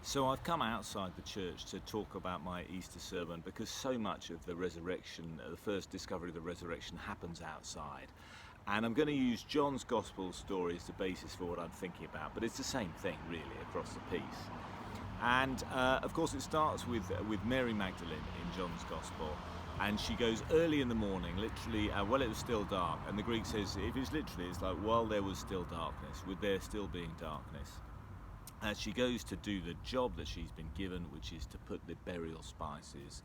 So I've come outside the church to talk about my Easter sermon because so much of the resurrection, the first discovery of the resurrection, happens outside. And I'm going to use John's Gospel story as the basis for what I'm thinking about, but it's the same thing really across the piece. And of course it starts with Mary Magdalene in John's Gospel, and she goes early in the morning, literally, while it was still dark. And the Greek says, if it's literally, it's like while there was still darkness, with there still being darkness. She goes to do the job that she's been given, which is to put the burial spices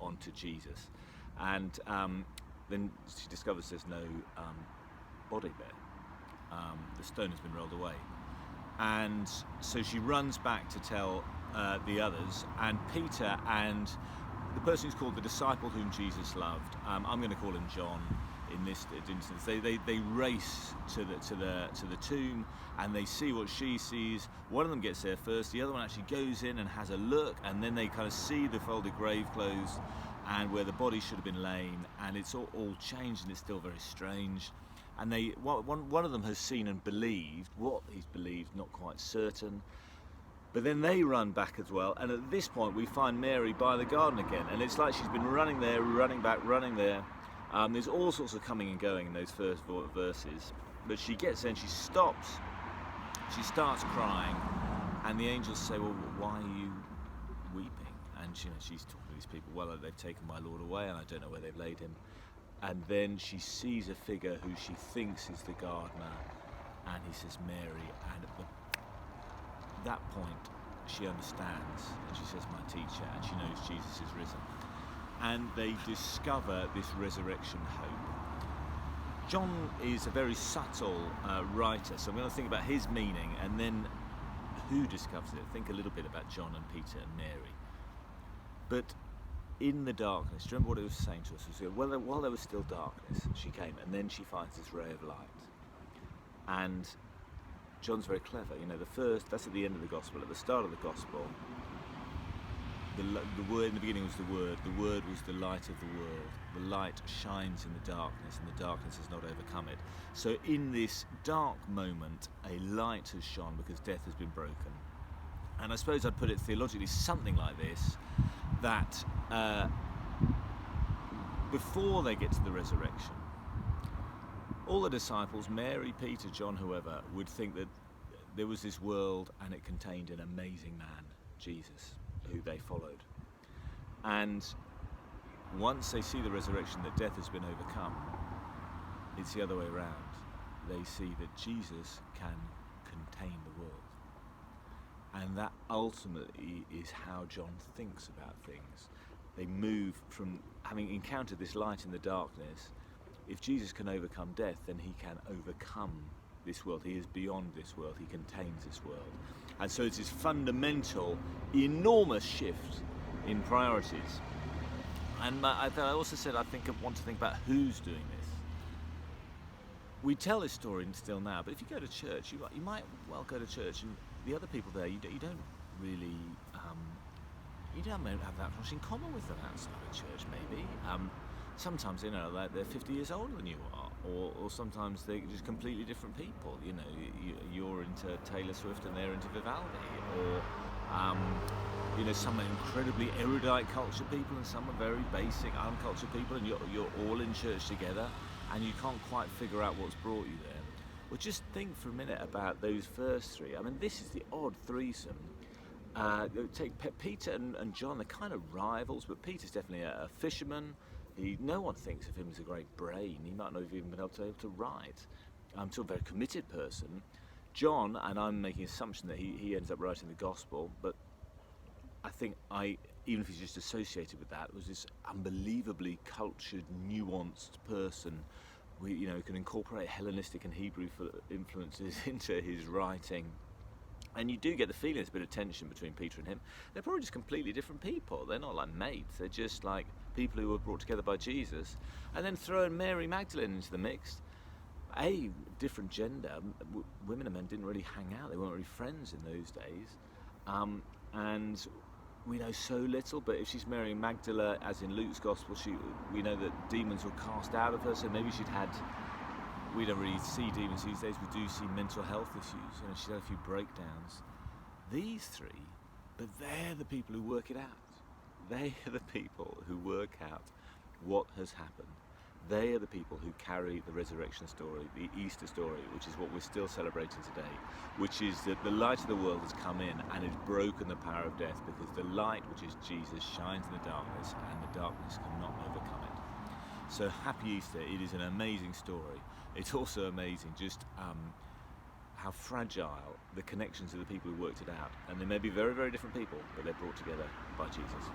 onto Jesus. And then she discovers there's no body there. The stone has been rolled away. And so she runs back to tell the others, and Peter and the person who's called the disciple whom Jesus loved, I'm going to call him John in this instance, they race to the tomb, and they see what she sees. One of them gets there first, the other one actually goes in and has a look, and then they kind of see the folded grave clothes and where the body should have been laid, and it's all changed, and it's still very strange. And one of them has seen and believed. What he's believed, not quite certain. But then they run back as well, and at this point we find Mary by the garden again, and it's like she's been running there, running back, running there. There's all sorts of coming and going in those first verses, but she gets there and she stops, she starts crying, and the angels say, well, why are you weeping? And she's talking to these people, well, they've taken my Lord away and I don't know where they've laid him. And then she sees a figure who she thinks is the gardener, and he says, Mary, and at that point she understands, and she says, my teacher, and she knows Jesus is risen. And they discover this resurrection hope. John is a very subtle writer, so I'm going to think about his meaning and then who discovers it. Think a little bit about John and Peter and Mary. But in the darkness, do you remember what it was saying to us? It was, while there was still darkness, she came, and then she finds this ray of light. And John's very clever. That's at the end of the Gospel. At the start of the Gospel, the word in the beginning was the Word was the light of the world. The light shines in the darkness, and the darkness has not overcome it. So in this dark moment, a light has shone because death has been broken. And I suppose I'd put it theologically something like this, that before they get to the resurrection, all the disciples, Mary, Peter, John, whoever, would think that there was this world and it contained an amazing man, Jesus, who they followed. And once they see the resurrection, that death has been overcome, it's the other way around. They see that Jesus can contain the world. And that ultimately is how John thinks about things. They move from having encountered this light in the darkness. If Jesus can overcome death, then he can overcome this world. He is beyond this world. He contains this world. And so it's this fundamental, enormous shift in priorities. And I also said I want to think about who's doing this. We tell this story still now, but if you go to church, you might well go to church, and the other people there, you don't really, you don't have that much in common with them outside of church, maybe. Sometimes, like they're 50 years older than you are, or sometimes they're just completely different people. You're into Taylor Swift and they're into Vivaldi, or some are incredibly erudite culture people and some are very basic uncultured people, and you're all in church together, and you can't quite figure out what's brought you there. Well, just think for a minute about those first three. I mean, this is the odd threesome. Take Peter and John, they're kind of rivals, but Peter's definitely a fisherman. No one thinks of him as a great brain. He might not have even been able to write. Still a very committed person. John, and I'm making an assumption that he ends up writing the Gospel, but I think even if he's just associated with that, was this unbelievably cultured, nuanced person. Who can incorporate Hellenistic and Hebrew influences into his writing. And you do get the feeling there's a bit of tension between Peter and him. They're probably just completely different people. They're not like mates. They're just like people who were brought together by Jesus. And then throw in Mary Magdalene into the mix. A different gender. Women and men didn't really hang out. They weren't really friends in those days. And we know so little, but if she's Mary Magdalene, as in Luke's Gospel, we know that demons were cast out of her, so maybe she'd had, we don't really see demons these days, we do see mental health issues, she's had a few breakdowns. These three But they're the people who work it out. They are the people who work out what has happened. They are the people who carry the resurrection story, the Easter story, which is what we're still celebrating today, which is that the light of the world has come in and has broken the power of death, because the light, which is Jesus, shines in the darkness, and the darkness cannot overcome it. So happy Easter. It is an amazing story. It's also amazing just how fragile the connections of the people who worked it out. And they may be very, very different people, but they're brought together by Jesus.